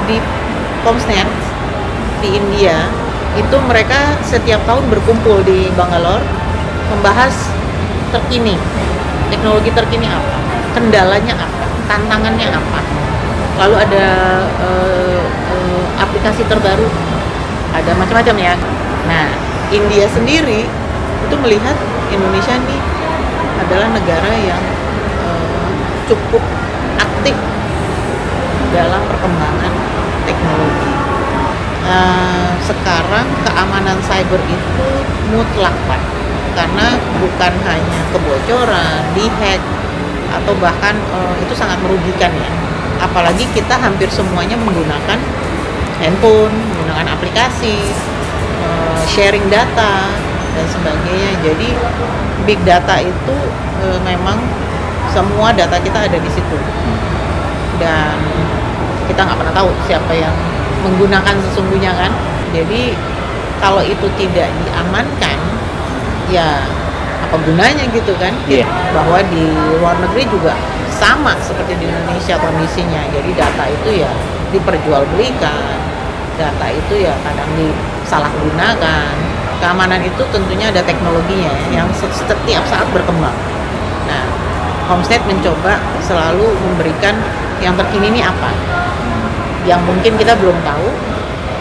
di Comsnet di India itu mereka setiap tahun berkumpul di Bangalore membahas terkini, teknologi terkini apa, kendalanya apa, tantangannya apa, lalu ada aplikasi terbaru, ada macam-macam ya. Nah, India sendiri itu melihat Indonesia ini adalah negara yang cukup aktif dalam perkembangan teknologi. Sekarang keamanan cyber itu mutlak, Pak, karena bukan hanya kebocoran, dihack, atau bahkan itu sangat merugikan ya. Apalagi kita hampir semuanya menggunakan handphone, menggunakan aplikasi, sharing data dan sebagainya. Jadi big data itu memang semua data kita ada di situ, dan kita nggak pernah tahu siapa yang menggunakan sesungguhnya kan. Jadi kalau itu tidak diamankan, ya apa gunanya gitu kan? Yeah. Bahwa di luar negeri juga sama seperti di Indonesia kondisinya. Jadi data itu ya diperjualbelikan, data itu ya kadang disalahgunakan. Keamanan itu tentunya ada teknologinya yang setiap saat berkembang. Nah, Comsnet mencoba selalu memberikan yang terkini ini apa, yang mungkin kita belum tahu,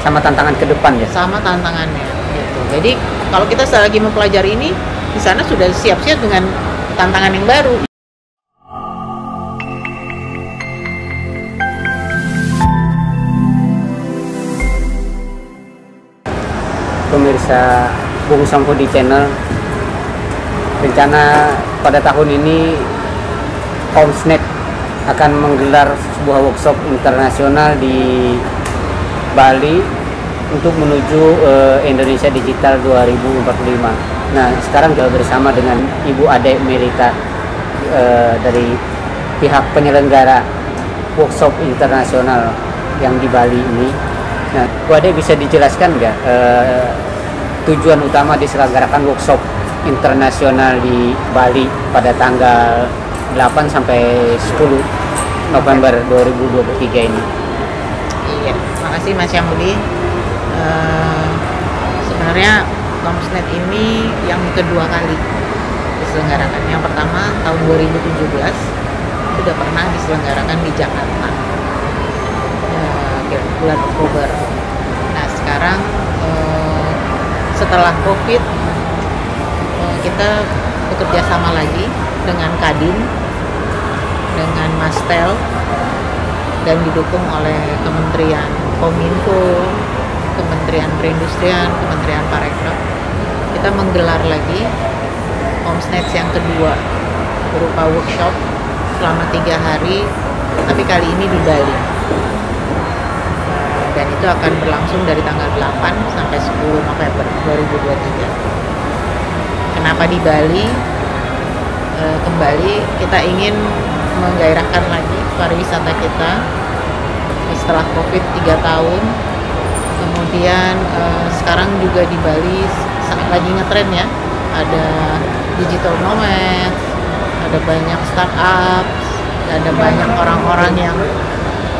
sama tantangan ke depan ya. sama tantangannya gitu. Jadi kalau kita lagi mempelajari ini, di sana sudah siap-siap dengan tantangan yang baru. Pemirsa Bung Sampudi Channel, rencana pada tahun ini Comsnet akan menggelar sebuah workshop internasional di Bali untuk menuju Indonesia Digital 2045. Nah, sekarang kita bersama dengan Ibu Ade Melita dari pihak penyelenggara workshop internasional yang di Bali ini. Nah, Bu Ade bisa dijelaskan nggak tujuan utama diselenggarakan workshop internasional di Bali pada tanggal 8 sampai 10 November 2023 ini? Iya, makasih Mas Syamudi. Sebenarnya Comsnet ini yang kedua kali diselenggarakan. Yang pertama tahun 2017 sudah pernah diselenggarakan di Jakarta, bulan Oktober. Nah, sekarang setelah COVID kita bekerja sama lagi dengan Kadin, dengan Mastel, dan didukung oleh Kementerian Kominfo, Kementerian Perindustrian, Kementerian Parekraf. Kita menggelar lagi Comsnet yang kedua berupa workshop selama 3 hari, tapi kali ini di Bali. Dan itu akan berlangsung dari tanggal 8 sampai 10 November 2023. Kenapa di Bali? Kembali kita ingin menggairahkan lagi pariwisata kita setelah COVID 3 tahun. Kemudian sekarang juga di Bali lagi ngetren ya, ada digital nomad, ada banyak startup, ada banyak orang-orang yang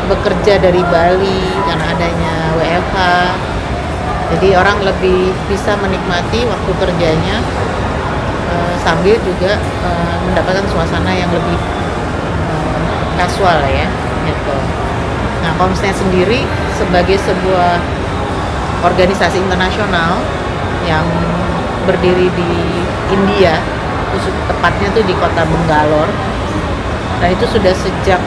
bekerja dari Bali karena adanya WFH. Jadi orang lebih bisa menikmati waktu kerjanya sambil juga mendapatkan suasana yang lebih kasual ya gitu. Nah, Comsnet sendiri sebagai sebuah organisasi internasional yang berdiri di India, tepatnya tuh di kota Bangalore. Dan itu sudah sejak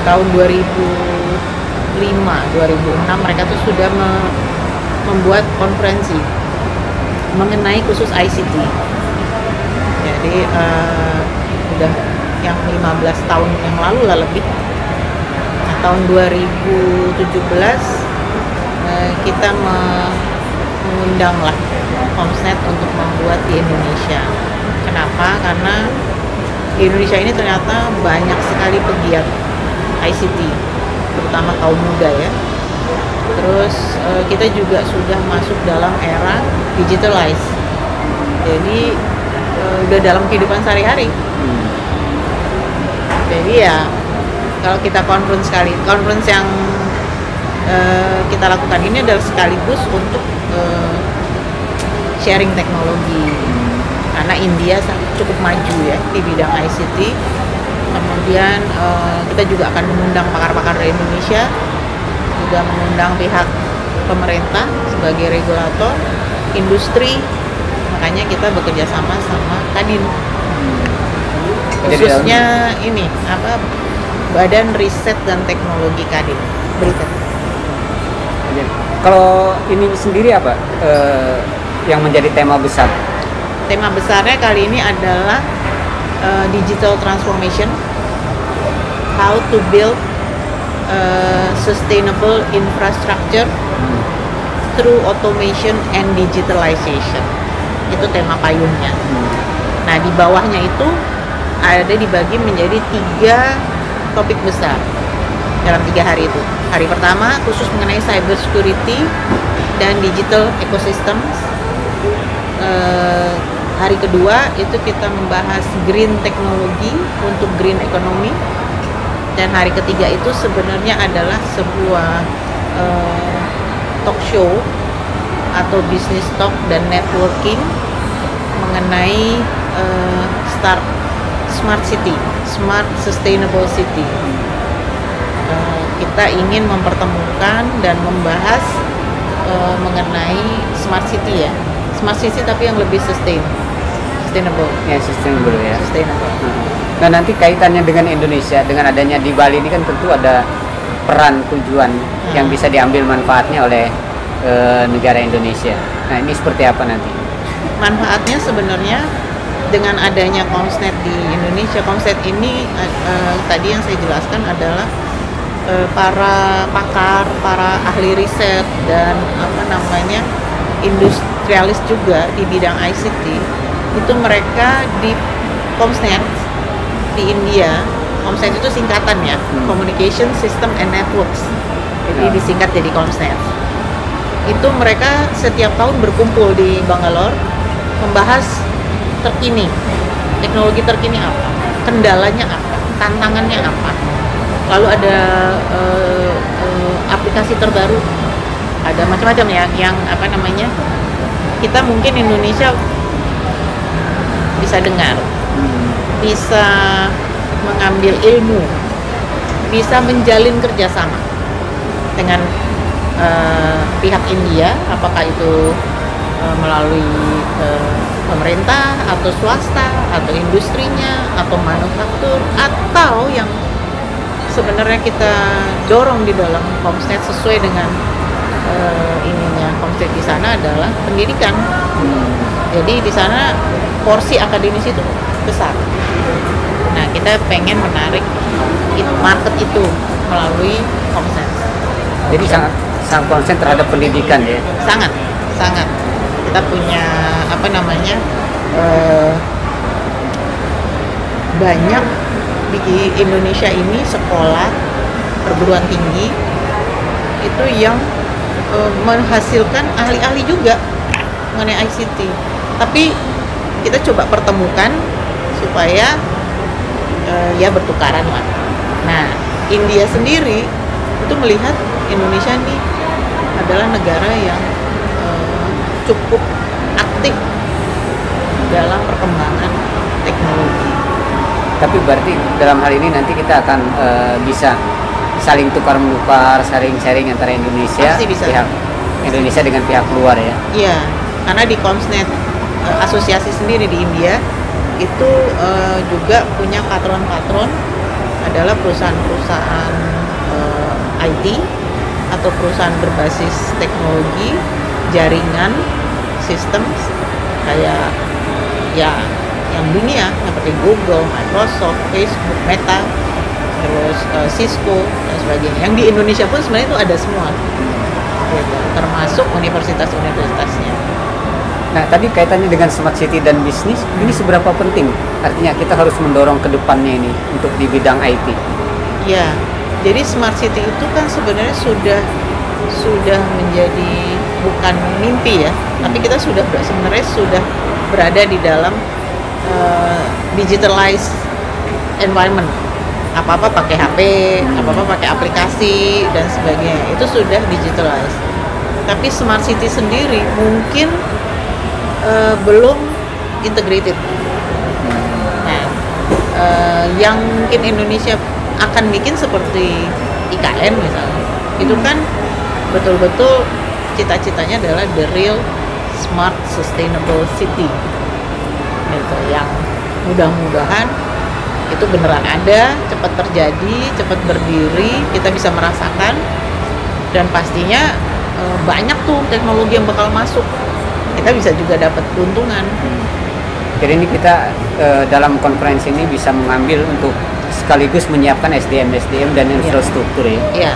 tahun 2005-2006 mereka tuh sudah membuat konferensi mengenai khusus ICT. Jadi udah yang 15 tahun yang lalu lah lebih. Nah, tahun 2017 kita mengundang lah Comsnet untuk membuat di Indonesia. Kenapa? Karena di Indonesia ini ternyata banyak sekali pegiat ICT, terutama kaum muda ya. Terus kita juga sudah masuk dalam era digitalized. Jadi udah dalam kehidupan sehari-hari. Jadi ya kalau kita conference yang kita lakukan ini adalah sekaligus untuk sharing teknologi, karena India cukup maju ya di bidang ICT. Kemudian kita juga akan mengundang pakar-pakar dari Indonesia, juga mengundang pihak pemerintah sebagai regulator, industri. Makanya kita bekerja sama Kadin, khususnya ini Badan Riset dan Teknologi Kadin. Berikut. Kalau ini sendiri apa yang menjadi tema besar? Tema besarnya kali ini adalah digital transformation, how to build sustainable infrastructure through automation and digitalization. Itu tema payungnya. Nah, di bawahnya itu ada dibagi menjadi 3 topik besar dalam 3 hari itu. Hari pertama khusus mengenai cyber security dan digital ecosystems. Hari kedua itu kita membahas green teknologi untuk green economy, dan hari ketiga itu sebenarnya adalah sebuah talk show atau business talk dan networking mengenai smart city, smart sustainable city. Kita ingin mempertemukan dan membahas mengenai smart city ya, smart city tapi yang lebih sustainable. Ya, sustainable ya. Sustainable. Nah, nanti kaitannya dengan Indonesia, dengan adanya di Bali ini kan tentu ada peran tujuan yang bisa diambil manfaatnya oleh negara Indonesia. Nah, ini seperti apa nanti? Manfaatnya sebenarnya dengan adanya Komsnet di Indonesia. Komsnet ini tadi yang saya jelaskan adalah para pakar, para ahli riset dan industrialis juga di bidang ICT. Itu mereka di Komsnet di India. Komsnet itu singkatan ya, Communication System and Networks. Jadi disingkat jadi Komsnet. Itu mereka setiap tahun berkumpul di Bangalore membahas terkini, teknologi terkini apa, kendalanya apa, tantangannya apa. Lalu ada aplikasi terbaru, ada macam-macam ya, yang kita mungkin Indonesia bisa dengar, bisa mengambil ilmu, bisa menjalin kerjasama dengan pihak India, apakah itu melalui pemerintah atau swasta atau industrinya atau manufaktur, atau yang sebenarnya kita dorong di dalam Komsnet sesuai dengan Komsnet di sana adalah pendidikan. Jadi di sana porsi akademis itu besar. Nah, kita pengen menarik market itu melalui Komsnet. Jadi sangat konsen terhadap pendidikan ya. Sangat. Kita punya banyak di Indonesia ini sekolah perguruan tinggi itu yang menghasilkan ahli-ahli juga mengenai ICT. Tapi kita coba pertemukan supaya ya bertukaran lah. Nah, India sendiri itu melihat Indonesia ini adalah negara yang cukup aktif dalam perkembangan teknologi. Tapi berarti dalam hal ini nanti kita akan bisa saling tukar-menukar, sharing antara Indonesia, pihak Indonesia dengan pihak luar ya? Iya, karena di Komsnet asosiasi sendiri di India itu juga punya patron-patron adalah perusahaan-perusahaan IT atau perusahaan berbasis teknologi, jaringan, sistem kayak ya yang dunia seperti Google, Microsoft, Facebook, Meta, terus Cisco dan sebagainya. Yang di Indonesia pun sebenarnya itu ada semua, gitu, termasuk universitas-universitasnya. Nah, tadi kaitannya dengan smart city dan bisnis, ini seberapa penting? Artinya kita harus mendorong ke depannya ini untuk di bidang IT. Ya, jadi smart city itu kan sebenarnya sudah menjadi bukan mimpi ya, tapi kita sebenarnya sudah berada di dalam digitalized environment apa-apa pakai HP, apa-apa pakai aplikasi dan sebagainya. Itu sudah digitalized. Tapi smart city sendiri mungkin belum integrated. Nah, yang mungkin Indonesia akan bikin seperti IKN misalnya, itu kan betul-betul cita-citanya adalah the real smart sustainable city, gitu, yang mudah-mudahan itu beneran ada, cepat terjadi, cepat berdiri, kita bisa merasakan, dan pastinya banyak tuh teknologi yang bakal masuk, kita bisa juga dapat keuntungan. Jadi ini kita dalam konferensi ini bisa mengambil untuk sekaligus menyiapkan SDM dan infrastruktur ya. Iya,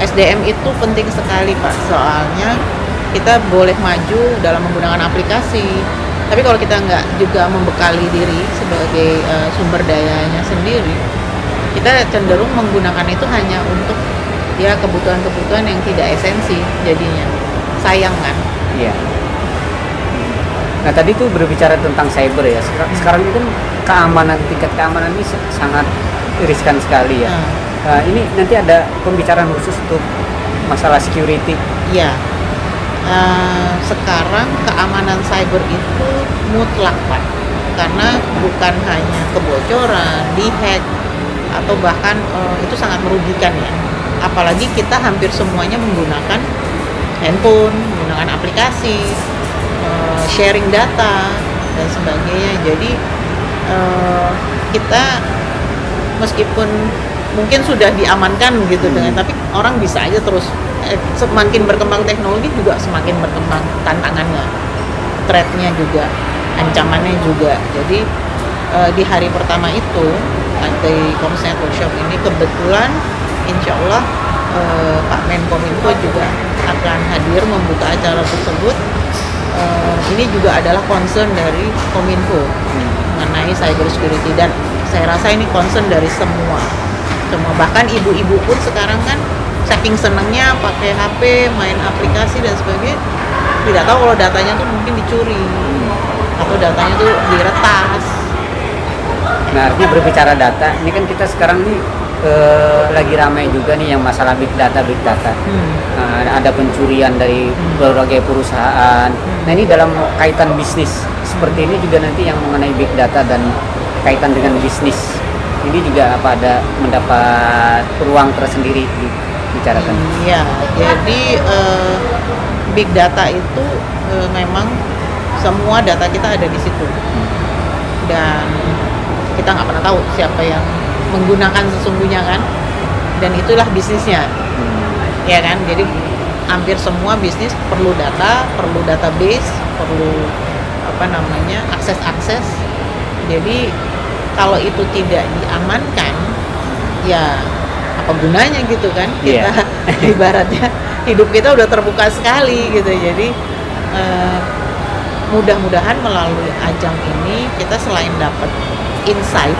SDM itu penting sekali Pak, soalnya kita boleh maju dalam menggunakan aplikasi, tapi kalau kita nggak juga membekali diri sebagai sumber dayanya sendiri, kita cenderung menggunakan itu hanya untuk ya kebutuhan-kebutuhan yang tidak esensi, jadinya sayang kan. Iya. Nah tadi tuh berbicara tentang cyber ya. Sekarang itu kan tingkat keamanan ini sangat riskan sekali ya. Nah, ini nanti ada pembicaraan khusus untuk masalah security. Iya. Sekarang keamanan cyber itu mutlak Pak, karena bukan hanya kebocoran, dihack, atau bahkan itu sangat merugikan ya. Apalagi kita hampir semuanya menggunakan handphone, menggunakan aplikasi, sharing data dan sebagainya. Jadi kita meskipun mungkin sudah diamankan gitu dengan, tapi orang bisa aja terus semakin berkembang teknologi juga semakin berkembang tantangannya, threat-nya juga, ancamannya juga. Jadi di hari pertama itu di Comsnet Workshop ini kebetulan insya Allah Pak Menkominfo juga akan hadir membuka acara tersebut. Ini juga adalah concern dari Kominfo mengenai cyber security, dan saya rasa ini concern dari semua, bahkan ibu-ibu pun sekarang kan saking senangnya pakai HP, main aplikasi dan sebagainya, tidak tahu kalau datanya tuh mungkin dicuri atau datanya tuh diretas. Nah artinya berbicara data, ini kan kita sekarang nih lagi ramai juga nih yang masalah big data. Ada pencurian dari berbagai perusahaan. Nah ini dalam kaitan bisnis seperti ini juga nanti yang mengenai big data dan kaitan dengan bisnis ini juga apa ada mendapat ruang tersendiri dibicarakan. Iya, jadi big data itu memang semua data kita ada di situ, dan kita nggak pernah tahu siapa yang menggunakan sesungguhnya kan, dan itulah bisnisnya, ya kan. Jadi hampir semua bisnis perlu data, perlu database, perlu akses. Jadi kalau itu tidak diamankan, ya apa gunanya gitu kan? Kita ibaratnya hidup kita udah terbuka sekali gitu. Jadi mudah-mudahan melalui ajang ini kita selain dapat insight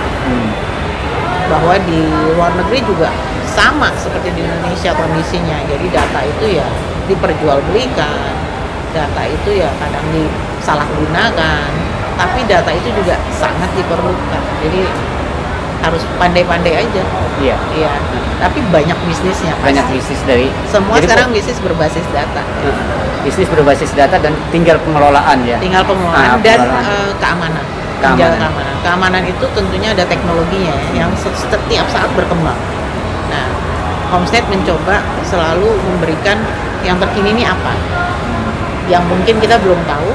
bahwa di luar negeri juga sama seperti di Indonesia kondisinya. Jadi data itu ya diperjualbelikan, data itu ya kadang disalahgunakan, tapi data itu juga sangat diperlukan. Jadi harus pandai-pandai aja. Iya. Tapi banyak bisnisnya. Banyak bisnis dari semua sekarang bisnis berbasis data. Bisnis berbasis data dan tinggal pengelolaan ya. Tinggal pengelolaan dan keamanan. Keamanan itu tentunya ada teknologinya ya, yang setiap saat berkembang. Nah, Comsnet mencoba selalu memberikan yang terkini ini apa, yang mungkin kita belum tahu,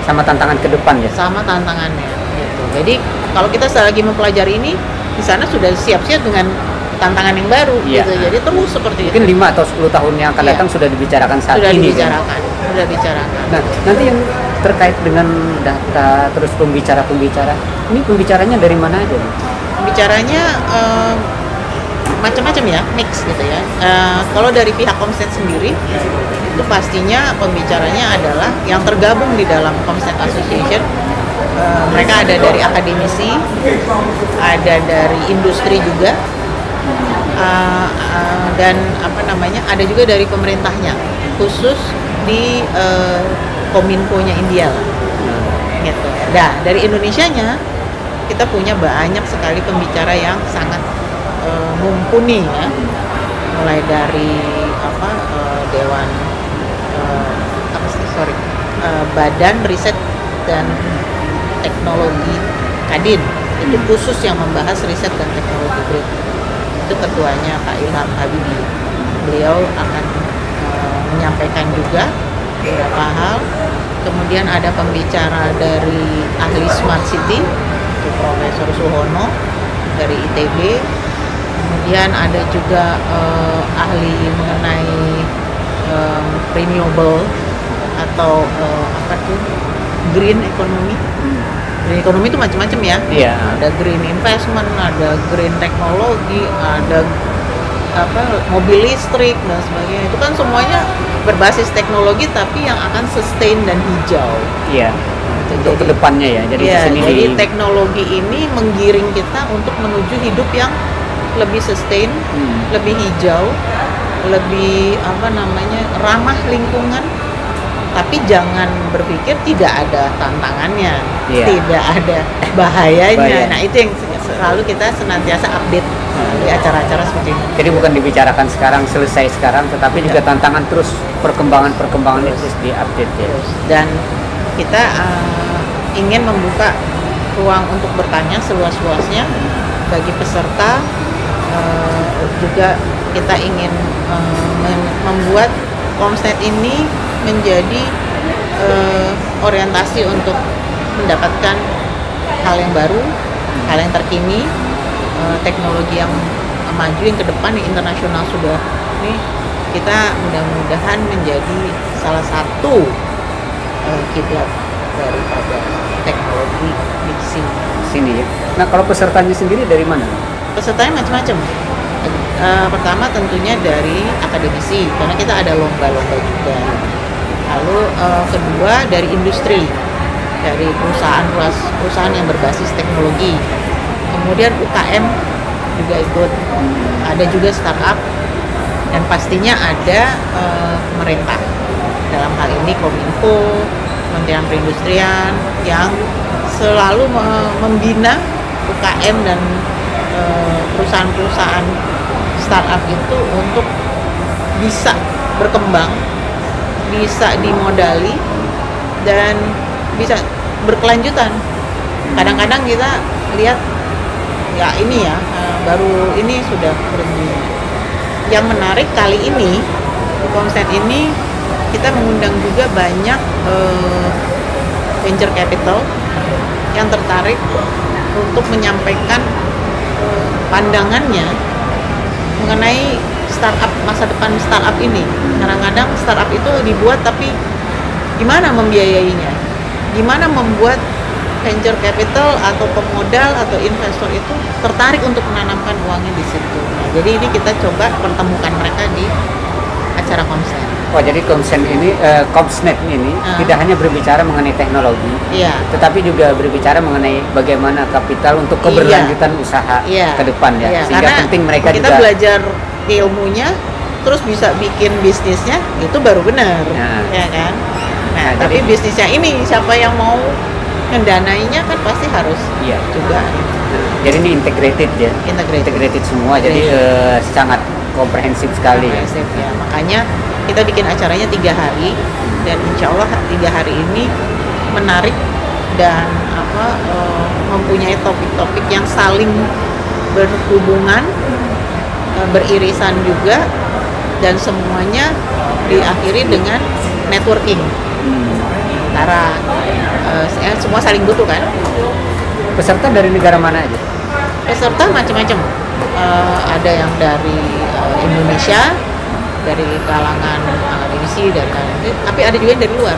sama tantangan ke depan ya. Sama tantangannya gitu. Jadi kalau kita lagi mempelajari ini, di sana sudah siap-siap dengan tantangan yang baru gitu. Jadi terus seperti mungkin 5 atau 10 tahun yang akan datang sudah dibicarakan saat ini. Sudah dibicarakan. Nah, nanti yang terkait dengan data terus pembicara ini pembicaranya dari mana aja? Pembicaranya macam-macam ya, mix gitu ya. Kalau dari pihak Comsnet sendiri itu pastinya pembicaranya adalah yang tergabung di dalam Comsnet Association. Mereka ada dari akademisi, ada dari industri juga, dan ada juga dari pemerintahnya, khusus di Kominfo-nya India lah, gitu. Nah, dari Indonesianya kita punya banyak sekali pembicara yang sangat mumpuni ya, mulai dari Dewan Badan Riset dan Teknologi Kadin, itu khusus yang membahas riset dan teknologi green. Itu ketuanya Pak Ilham Habibie. Beliau akan menyampaikan juga beberapa hal. Kemudian ada pembicara dari ahli Smart City, itu Profesor Suhono dari ITB. Kemudian ada juga ahli mengenai renewable atau green economy. Green economy itu macam-macam ya. Iya. Ada green investment, ada green teknologi, ada mobil listrik dan sebagainya. Itu kan semuanya berbasis teknologi tapi yang akan sustain dan hijau. Iya. Untuk kedepannya ya. Jadi jadi teknologi ini menggiring kita untuk menuju hidup yang lebih sustain, lebih hijau, lebih ramah lingkungan. Tapi jangan berpikir tidak ada tantangannya, tidak ada bahayanya. Nah, itu yang selalu kita senantiasa update di acara-acara seperti ini. Jadi bukan dibicarakan sekarang, selesai sekarang, tetapi juga tantangan terus, perkembangan terus diupdate ya. Dan kita ingin membuka ruang untuk bertanya seluas-luasnya bagi peserta. Juga kita ingin membuat Komsnet ini menjadi orientasi untuk mendapatkan hal yang baru, hal yang terkini, teknologi yang maju yang ke depan yang internasional sudah. Ini kita mudah-mudahan menjadi salah satu kiblat daripada teknologi di sini ya. Nah, kalau pesertanya sendiri dari mana? Pesertanya macam-macam. Pertama tentunya dari akademisi, karena kita ada lomba-lomba juga. Lalu kedua dari industri, dari perusahaan yang berbasis teknologi. Kemudian UKM juga ikut, ada juga startup, dan pastinya ada pemerintah. Dalam hal ini Kominfo, Kementerian Perindustrian yang selalu membina UKM dan perusahaan-perusahaan startup itu untuk bisa berkembang, bisa dimodali, dan bisa berkelanjutan. Kadang-kadang kita lihat baru ini sudah berhenti. Yang menarik kali ini di Komsnet ini kita mengundang juga banyak venture capital yang tertarik untuk menyampaikan pandangannya mengenai startup, masa depan startup ini. Kadang-kadang startup itu dibuat tapi gimana membiayainya? Gimana membuat venture capital atau pemodal atau investor itu tertarik untuk menanamkan uangnya di situ. Nah, jadi ini kita coba pertemukan mereka di acara Komsnet. Oh, jadi Komsnet ini tidak hanya berbicara mengenai teknologi, tetapi juga berbicara mengenai bagaimana kapital untuk keberlanjutan usaha ke depan ya. Sehingga karena penting mereka kita juga belajar ilmunya, terus bisa bikin bisnisnya, itu baru benar, ya kan? Nah, tapi bisnisnya ini siapa yang mau mendanainya kan pasti harus juga. Jadi ini integrated ya, integrated semua. Jadi sangat komprehensif sekali. Ya. Makanya kita bikin acaranya 3 hari, dan insya Allah 3 hari ini menarik dan mempunyai topik-topik yang saling berhubungan, beririsan juga, dan semuanya diakhiri dengan networking antara semua saling butuh kan. Peserta dari negara mana aja? Peserta macam-macam. Ada yang dari Indonesia, dari kalangan akademisi, tapi ada juga yang dari luar.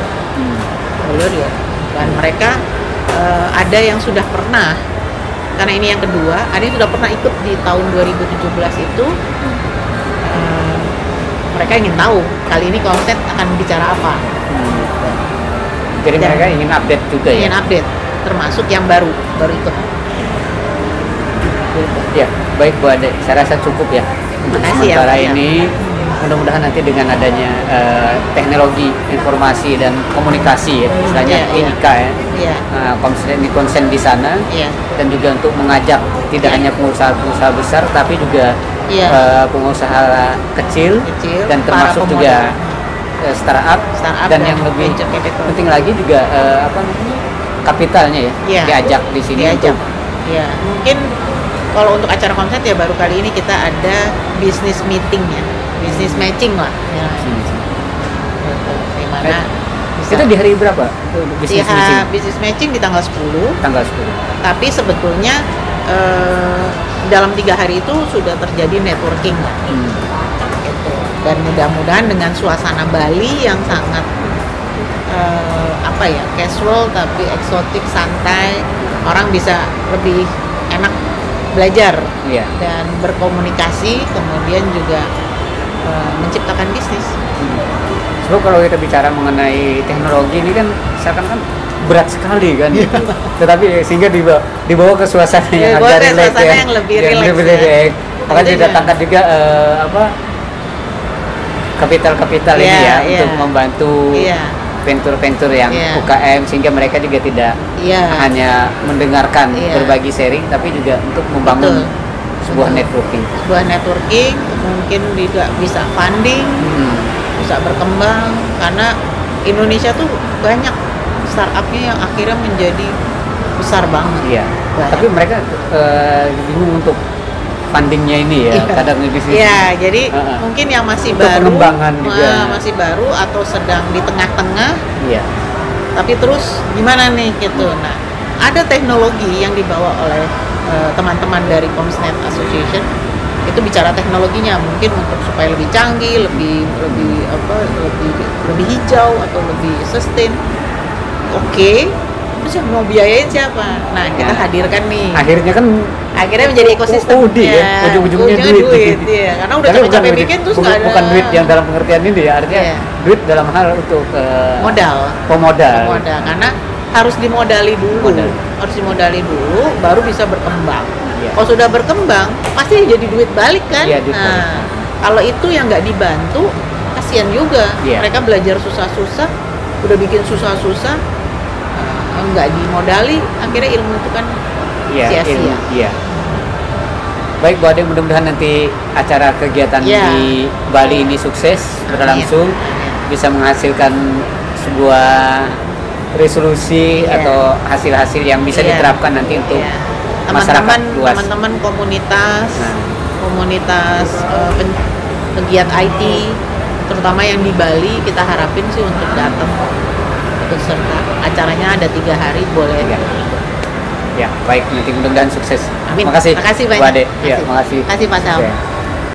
Dan mereka ada yang sudah pernah, karena ini yang kedua, ada yang sudah pernah ikut di tahun 2017 itu. Mereka ingin tahu kali ini Komsnet akan bicara apa. Jadi mereka ingin update juga ya? Ingin update, termasuk yang baru ikut. Ya, baik Bu Ade, saya rasa cukup ya. Terima kasih ya. Sementara ini mudah-mudahan nanti dengan adanya teknologi informasi dan komunikasi ya, istilahnya TIK ya, konsen di sana, dan juga untuk mengajak tidak hanya pengusaha-pengusaha besar tapi juga pengusaha kecil dan termasuk juga startup dan yang lebih penting lagi juga kapitalnya diajak di sini untuk mungkin kalau untuk acara konsep ya baru kali ini kita ada business meeting ya, business matching lah ya. Dimana itu di hari berapa? Business matching di tanggal 10. Tapi sebetulnya dalam 3 hari itu sudah terjadi networking lah. Gitu. Dan mudah-mudahan dengan suasana Bali yang sangat casual tapi eksotik, santai, orang bisa lebih enak belajar dan berkomunikasi, kemudian juga menciptakan bisnis. So kalau kita bicara mengenai teknologi ini kan seakan kan berat sekali kan, tetapi sehingga dibawa ke suasana yang agak relax ya, yang lebih relax. Maka didatangkan juga kapital ini untuk membantu venture-venture yang UKM, sehingga mereka juga tidak hanya mendengarkan berbagi sharing tapi juga untuk membangun sebuah networking, mungkin juga bisa funding, bisa berkembang, karena Indonesia tuh banyak startupnya yang akhirnya menjadi besar banget. Tapi mereka bingung untuk fundingnya ini kadang di sini. Jadi mungkin yang masih untuk baru, masih baru atau sedang di tengah-tengah. Tapi terus gimana nih gitu. Nah, ada teknologi yang dibawa oleh teman-teman dari Comsnet Association. Itu bicara teknologinya mungkin untuk supaya lebih canggih, lebih hijau atau lebih sustain. Terus yang mau biayain siapa? Nah, kita hadirkan nih. Akhirnya menjadi ekosistem. Ujung-ujungnya duit. Karena udah capek-capek bikin terus bukan duit yang dalam pengertian ini ya, artinya duit dalam hal untuk pemodal. Karena harus dimodali dulu. Baru bisa berkembang. Kalau sudah berkembang, pasti jadi duit balik kan? Kalau itu yang nggak dibantu, kasihan juga. Mereka belajar susah-susah, udah bikin susah-susah, nggak dimodali, akhirnya ilmu itu kan sia-sia. Baik Bu Ade, mudah-mudahan nanti acara kegiatan di Bali ini sukses berlangsung, bisa menghasilkan sebuah resolusi atau hasil-hasil yang bisa diterapkan nanti untuk masyarakat luas. Teman-teman komunitas pegiat IT, terutama yang di Bali, kita harapin sih untuk datang ikut serta. Acaranya ada 3 hari, boleh. Baik, nanti mudah-mudahan sukses. Amin. Makasih banyak. Bu Ade. Makasih Pak Sam.